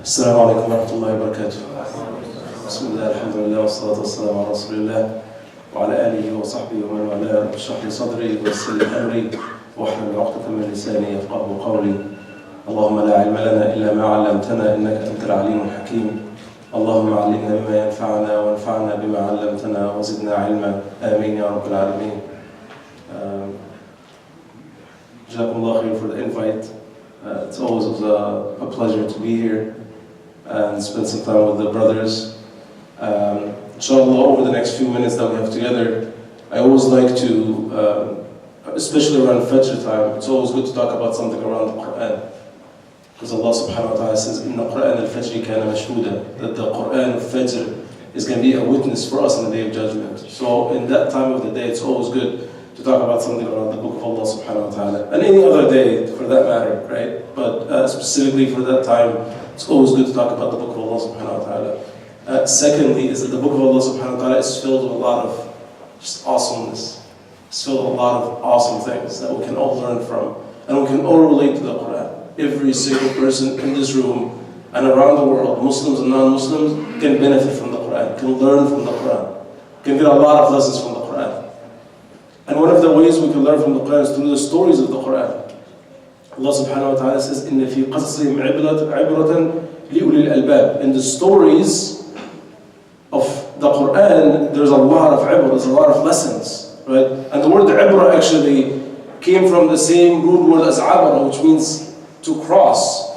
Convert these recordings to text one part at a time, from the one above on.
السلام عليكم ورحمة الله وبركاته. بسم الله الحمد لله والصلاة والسلام على رسول الله وعلى آله وصحبه ومن والاه. رب اشرح لي صدري ويسر لي أمري واحلل عقدة من لساني يفقهوا قولي. اللهم لا علم لنا إلا ما علمتنا إنك أنت العليم الحكيم. اللهم علمنا بما ينفعنا وانفعنا بما علمتنا وزدنا علما. آمين يا رب العالمين. جزاكم الله خير for the invite. It's always a pleasure to be here and spend some time with the brothers. Inshallah, over the next few minutes that we have together, I always like to, especially around Fajr time, it's always good to talk about something around the Quran. Because Allah subhanahu wa ta'ala says, إِنَّ قُرْآنَ الْفَجْرِ كَانَ مَشْهُودًا, that the Quran of Fajr is going to be a witness for us on the Day of Judgment. So in that time of the day, it's always good to talk about something around the book of Allah subhanahu wa ta'ala. And any other day, for that matter, right? But specifically for that time, it's always good to talk about the book of Allah subhanahu wa ta'ala. Secondly, is that the book of Allah subhanahu wa ta'ala is filled with a lot of just awesomeness. It's filled with a lot of awesome things that we can all learn from. And we can all relate to the Quran. Every single person in this room and around the world, Muslims and non-Muslims, can benefit from the Quran, can learn from the Quran, can get a lot of lessons from the Quran. And one of the ways we can learn from the Quran is through the stories of the Quran. Allah subhanahu wa ta'ala says, إِنَّ فِي قَصَصِهِمْ عِبْرَةً لِأُولِي الْأَلْبَابِ. In the stories of the Quran, there's a lot of ibra, there's a lot of lessons, right? And the word ibra actually came from the same root word as abara, which means to cross.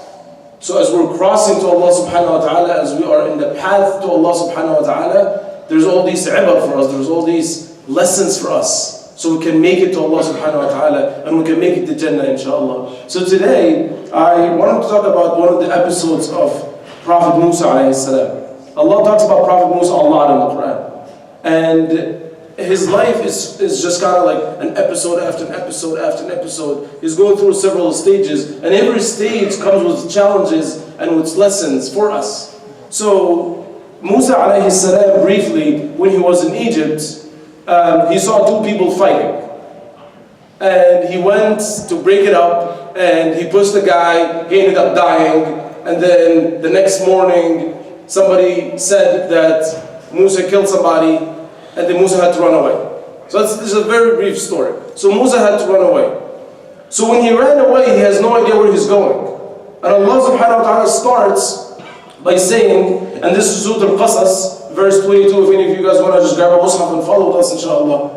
So as we're crossing to Allah subhanahu wa ta'ala, as we are in the path to Allah subhanahu wa ta'ala, there's all these ibra for us, there's all these lessons for us. So we can make it to Allah subhanahu wa ta'ala and we can make it to Jannah inshallah. So today, I wanted to talk about one of the episodes of Prophet Musa alayhi salam. Allah talks about Prophet Musa a lot in the Quran. And his life is just kind of like an episode after an episode after an episode. He's going through several stages, and every stage comes with challenges and with lessons for us. So Musa alayhi salam, briefly, when he was in Egypt, he saw two people fighting. And he went to break it up, and he pushed the guy, he ended up dying, and then the next morning, somebody said that Musa killed somebody, and then Musa had to run away. So this is a very brief story. So Musa had to run away. So when he ran away, he has no idea where he's going. And Allah subhanahu wa ta'ala starts by saying, and this is Surah Al-Qasas, verse 22, if any of you guys want to just grab a mushaf and follow with us inshallah.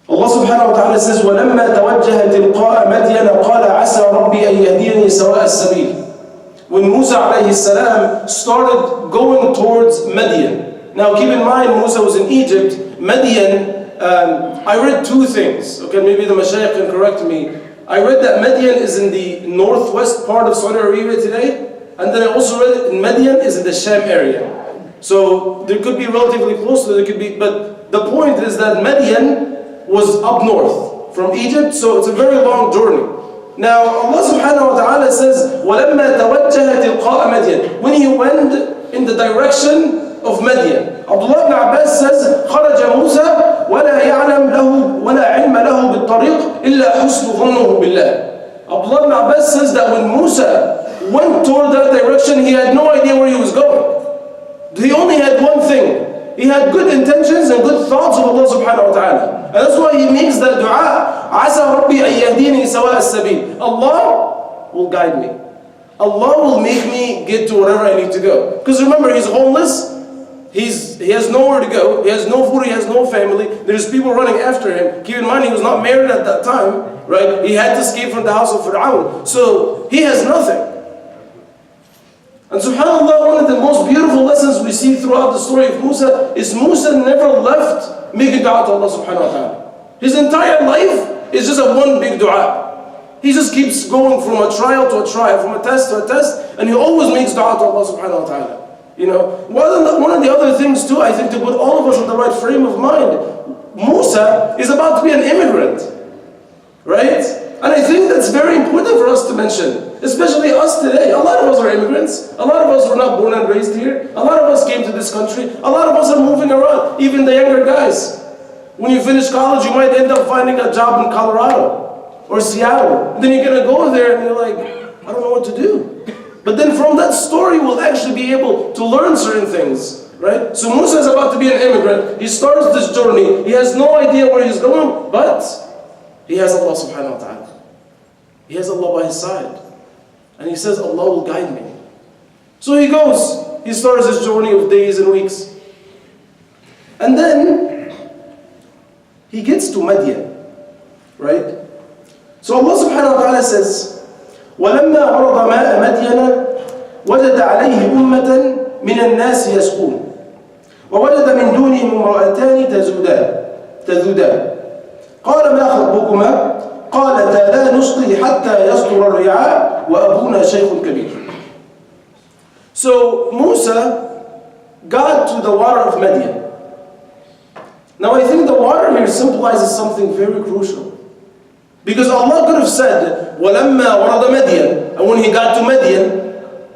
Allah subhanahu wa ta'ala says, وَلَمَّا تَوَجَّهَ تِلْقَاءَ مَدْيَنَ قَالَ عَسَى رَبِّي أَن يَهْدِيَنِي سَوَاءَ السَّبِيلِ. When Musa alayhi salam started going towards Madian. Now keep in mind, Musa was in Egypt. Madian, I read two things. Okay, maybe the mashayikh can correct me. I read that Madian is in the northwest part of Saudi Arabia today. And then I also read that Madian is in the Sham area. So there could be relatively close, there could be, but the point is that Madian was up north from Egypt, so it's a very long journey. Now Allah subhanahu wa ta'ala says, وَلَمَّا تَوَجَّهَ تِلْقَاءَ مَدْيَنَ. When he went in the direction of Madian, Abdullah ibn Abbas says, خَرَجَ مُوسَى وَلَا يَعْلَمْ لَهُ وَلَا عِلْمَ لَهُ بِالطَّرِيقِ إِلَّا حُسْنُ ظَنُّهُ بِاللَّهِ. Abdullah ibn Abbas says that when Musa went toward that direction, he had no idea where he was going. He only had one thing. He had good intentions and good thoughts of Allah subhanahu wa ta'ala. And that's why he makes that dua, عَسَى رَبِّي أَن يَهْدِينِي سَوَاءَ السَّبِيلِ. Allah will guide me. Allah will make me get to wherever I need to go. Because remember, he's homeless. He has nowhere to go. He has no food. He has no family. There's people running after him. Keep in mind, he was not married at that time, right? He had to escape from the house of Fir'aun. So he has nothing. And subhanAllah, one of the most beautiful lessons we see throughout the story of Musa is Musa never left making dua to Allah subhanahu wa ta'ala. His entire life is just a one big dua. He just keeps going from a trial to a trial, from a test to a test, and he always makes dua to Allah subhanahu wa ta'ala. You know, one of the other things too, I think, to put all of us in the right frame of mind, Musa is about to be an immigrant, right? And I think that's very important for us to mention, especially us today. A lot of us are immigrants. A lot of us were not born and raised here. A lot of us came to this country. A lot of us are moving around, even the younger guys. When you finish college, you might end up finding a job in Colorado or Seattle. And then you're going to go there and you're like, I don't know what to do. But then from that story, we'll actually be able to learn certain things, right? So Musa is about to be an immigrant. He starts this journey. He has no idea where he's going, but he has Allah subhanahu wa ta'ala. He has Allah by his side. And he says, Allah will guide me. So he goes. He starts his journey of days and weeks. And then he gets to Madian, right? So Allah subhanahu wa ta'ala says, وَلَمَّا عَرَضَ مَاءَ مَدْيَنَ وَجَدَ عَلَيْهِ أُمَّةً مِنَ النَّاسِ يَسْقُونَ وَوَجَدَ مِنْ دُونِهِمْ امْرَأَتَانِ تَذُودَانِ قَالَ مَا خَطْبُكُمَا قَالَتَا لَا نُسْقِي حَتَّى يَصْدُرَ الرِّعَاءُ وَأَبُونَا شَيْخٌ كَبِيرٌ. So Musa got to the water of Madian. Now I think the water here symbolizes something very crucial. Because Allah could have said, وَلَمَّا وَرَدَ مَدْيَنَ, and when he got to Madian,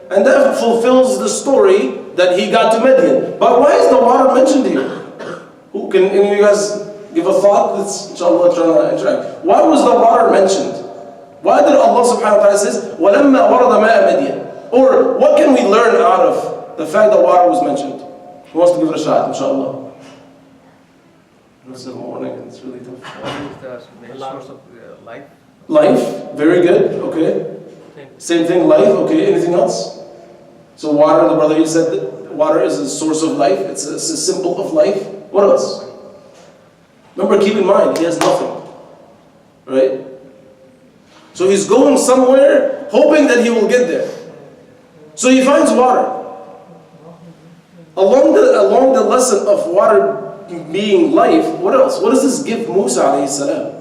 and that fulfills the story that he got to Madian. But why is the water mentioned here? Who can any of you guys give a thought? Let's inshallah try to interact. Why was the water mentioned? Why did Allah subhanahu wa ta'ala say, وَلَمَّا وَرَدَ مَاءَ مَدْيَنَ? Or what can we learn out of the fact that water was mentioned? Who wants to give it a shot, inshallah? It's the morning, it's really tough. Water is the main source of life. Life, very good, okay. Same thing, life, okay. Anything else? So water, the brother, he said that water is a source of life. It's a symbol of life. What else? Remember, keep in mind, he has nothing. Right? So he's going somewhere, hoping that he will get there. So he finds water. Along the lesson of water being life, what else? What does this give Musa alayhi salam?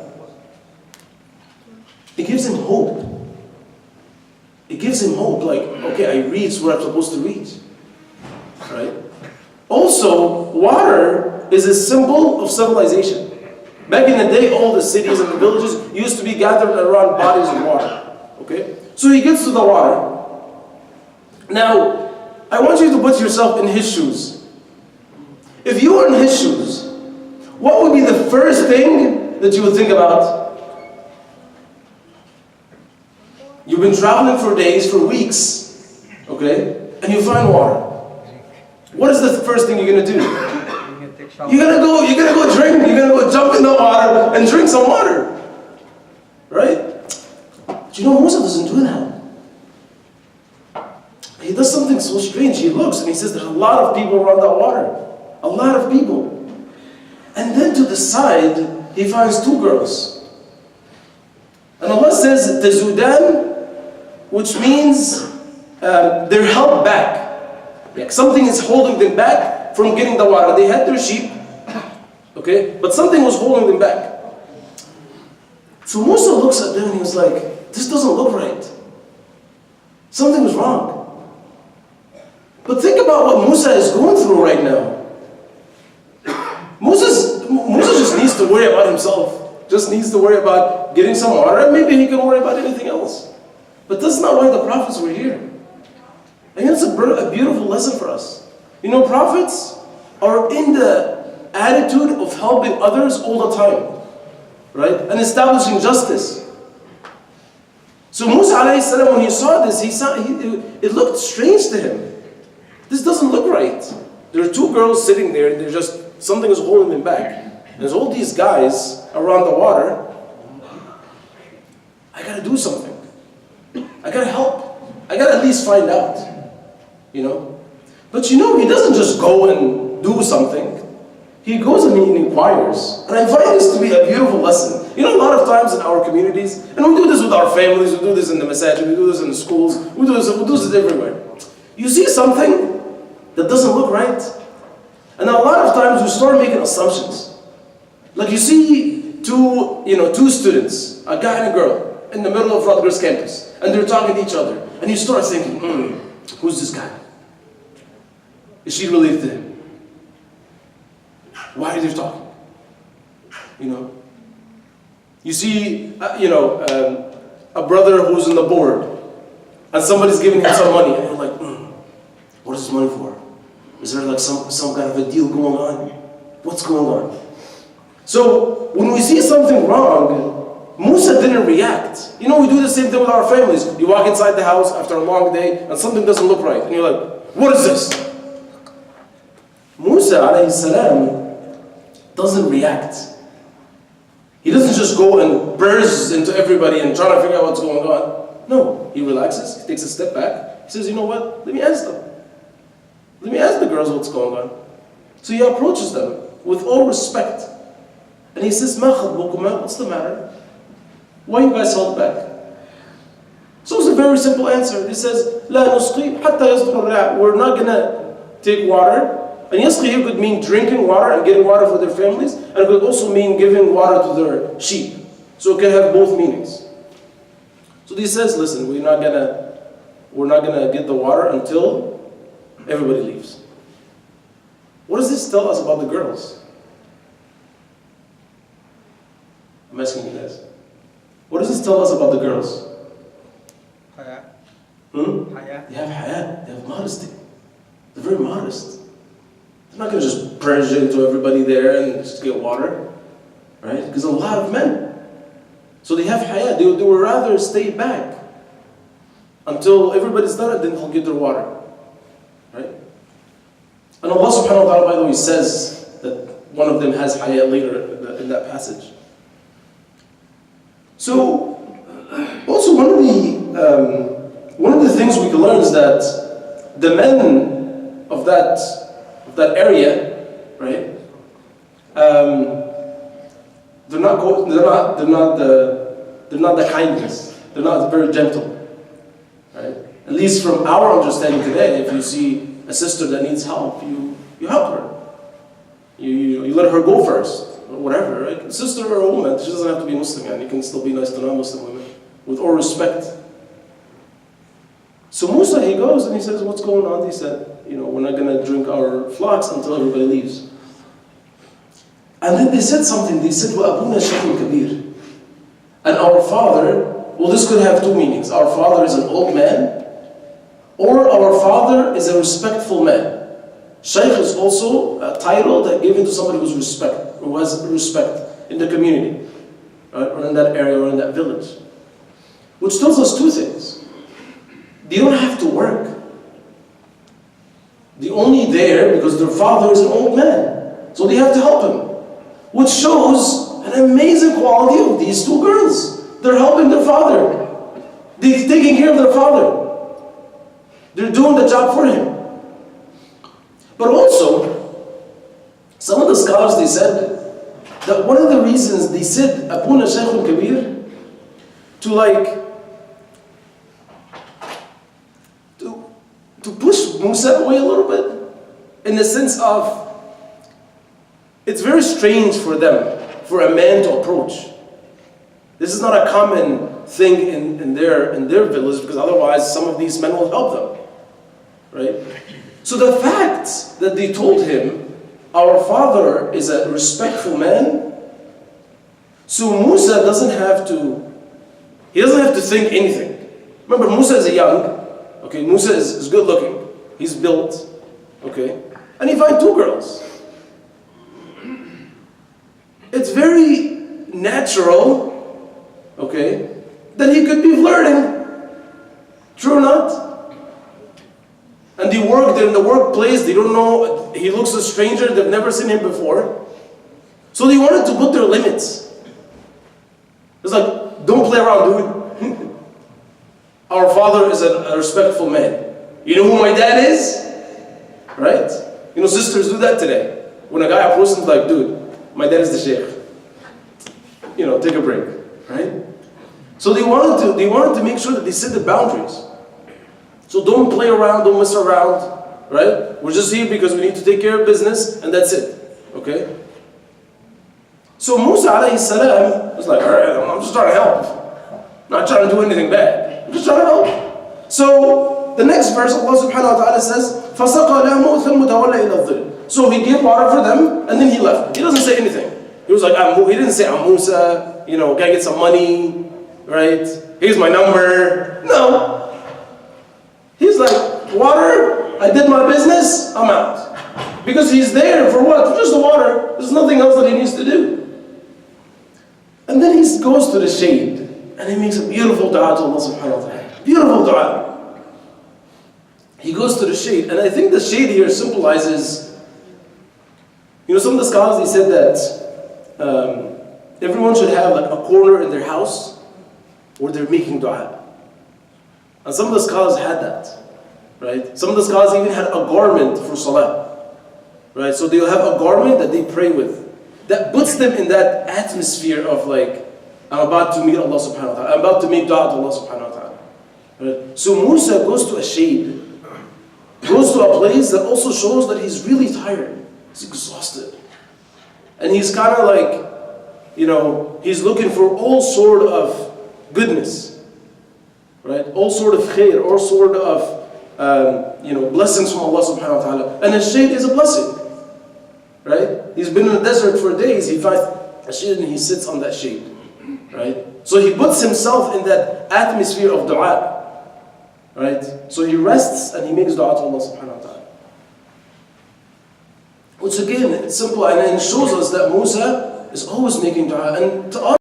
It gives him hope. It gives him hope, like, okay, I reached where I'm supposed to reach. Right? Also, water is a symbol of civilization. Back in the day, all the cities and the villages used to be gathered around bodies of water. Okay? So he gets to the water. Now, I want you to put yourself in his shoes. If you were in his shoes, what would be the first thing that you would think about? You've been traveling for days, for weeks, okay? And you find water. What is the first thing you're gonna do? You're gonna go drink, you're gonna go jump in the water and drink some water. Right? But you know, Musa doesn't do that. He does something so strange. He looks and he says, there's a lot of people around that water. A lot of people. And then to the side, he finds two girls. And Allah says, Tazudan, which means they're held back. Like something is holding them back from getting the water. They had their sheep, okay, but something was holding them back. So Musa looks at them and he was like, this doesn't look right. Something was wrong. But think about what Musa is going through right now. Musa just needs to worry about himself. Just needs to worry about getting some water, and maybe he can worry about anything else. But that's not why the prophets were here. And it's a beautiful lesson for us. You know, prophets are in the attitude of helping others all the time, right? And establishing justice. So Musa alayhi salam, when he saw this, it looked strange to him. This doesn't look right. There are two girls sitting there, and they're just, something is holding them back. There's all these guys around the water. I gotta do something. I gotta help. I gotta at least find out. You know? But you know, he doesn't just go and do something. He goes and he inquires. And I find this to be a beautiful lesson. You know, a lot of times in our communities, and we do this with our families, we do this in the masajid, we do this in the schools, we do this everywhere. You see something that doesn't look right, and a lot of times we start making assumptions. Like you see two students, a guy and a girl, in the middle of Rutgers campus, and they're talking to each other, and you start thinking, who's this guy? Is she related to him? Why are they talking? You know? You see, a brother who's on the board, and somebody's giving him some money, and you're like, what is this money for? Is there like some kind of a deal going on? What's going on? So when we see something wrong, Musa didn't react. You know, we do the same thing with our families. You walk inside the house after a long day and something doesn't look right. And you're like, what is this? Musa alayhi salam doesn't react. He doesn't just go and burst into everybody and try to figure out what's going on. No, he relaxes, he takes a step back. He says, you know what, let me ask them. Let me ask the girls what's going on. So he approaches them with all respect. And he says, Ma khatbukuma, what's the matter? Why you guys held back? So it's a very simple answer. He says, La nusqi hatta yasdur al-ra'. We're not going to take water. And yasqi here could mean drinking water and getting water for their families. And it could also mean giving water to their sheep. So it can have both meanings. So he says, listen, we're not gonna get the water until everybody leaves. What does this tell us about the girls? I'm asking you guys. What does this tell us about the girls? Haya. Haya. They have haya, they have modesty. They're very modest. They're not going to just barge into everybody there and just get water. Right? Because a lot of men. So they have haya, they would rather stay back until everybody's done it, then they'll get their water. Right? And Allah subhanahu wa ta'ala, by the way, says that one of them has haya later in that passage. So, also one of the things we can learn is that the men of that area, right? They're not the kindness. They're not very gentle, right? At least from our understanding today, if you see a sister that needs help, you help her. You let her go first. Or whatever, right? A sister or a woman, she doesn't have to be Muslim, and you can still be nice to non-Muslim women with all respect. So Musa, he goes and he says, what's going on? He said, we're not going to drink our flocks until everybody leaves. And then they said something, they said, وَأَبُونَا شَيْخٌ كَبِيرٌ. And our father, well, this could have two meanings. Our father is an old man, or our father is a respectful man. Shaykh is also a title that given to somebody who has respect in the community, right? Or in that area or in that village. Which tells us two things. They don't have to work. They're only there because their father is an old man. So they have to help him. Which shows an amazing quality of these two girls. They're helping their father. They're taking care of their father. They're doing the job for him. But also, some of the scholars, they said that one of the reasons they said Abuna Shaykhun Kabir to push Musa away a little bit, in the sense of it's very strange for them, for a man to approach. This is not a common thing in their village, because otherwise some of these men will help them, right? So the fact that they told him, our father is a respectful man, so Musa doesn't have to think anything. Remember, Musa is Musa is good looking, he's built, okay? And he finds two girls. It's very natural, okay, that he could be flirting. True or not? And they work, they're in the workplace, they don't know, he looks a stranger, they've never seen him before. So they wanted to put their limits. It's like, don't play around, dude. Our father is a respectful man. You know who my dad is? Right? Sisters do that today. When a guy approaches them, like, dude, my dad is the sheikh. Take a break, right? So they wanted to make sure that they set the boundaries. So don't play around, don't mess around, right? We're just here because we need to take care of business, and that's it, okay? So Musa alayhi salam was like, all right, I'm just trying to help. I'm not trying to do anything bad. I'm just trying to help. So the next verse, Allah subhanahu wa ta'ala says, فَسَقَى لَهُمُ ثُمَّ تَوَلَّى إِلَى الظِّلِّ. So he gave water for them, and then he left. He doesn't say anything. He was like, he didn't say, I'm Musa, can I get some money, right? Here's my number. No. He's like, water, I did my business, I'm out. Because he's there for what? For just the water. There's nothing else that he needs to do. And then he goes to the shade, and he makes a beautiful dua to Allah subhanahu wa ta'ala. Beautiful dua. He goes to the shade, and I think the shade here symbolizes, some of the scholars, they said that everyone should have like a corner in their house where they're making dua. And some of the scholars had that, right? Some of the scholars even had a garment for salah, right? So they'll have a garment that they pray with. That puts them in that atmosphere of like, I'm about to meet Allah subhanahu wa ta'ala. I'm about to make dua to Allah subhanahu wa ta'ala. Right? So Musa goes to a shade, goes to a place that also shows that he's really tired. He's exhausted. And he's kind of like, he's looking for all sort of goodness. Right? All sort of khair, all sort of, blessings from Allah subhanahu wa ta'ala. And a shade is a blessing. Right? He's been in the desert for days. He finds a shade and he sits on that shade. Right? So he puts himself in that atmosphere of dua. Right? So he rests and he makes dua to Allah subhanahu wa ta'ala. Which again, it's simple and it shows us that Musa is always making dua. And to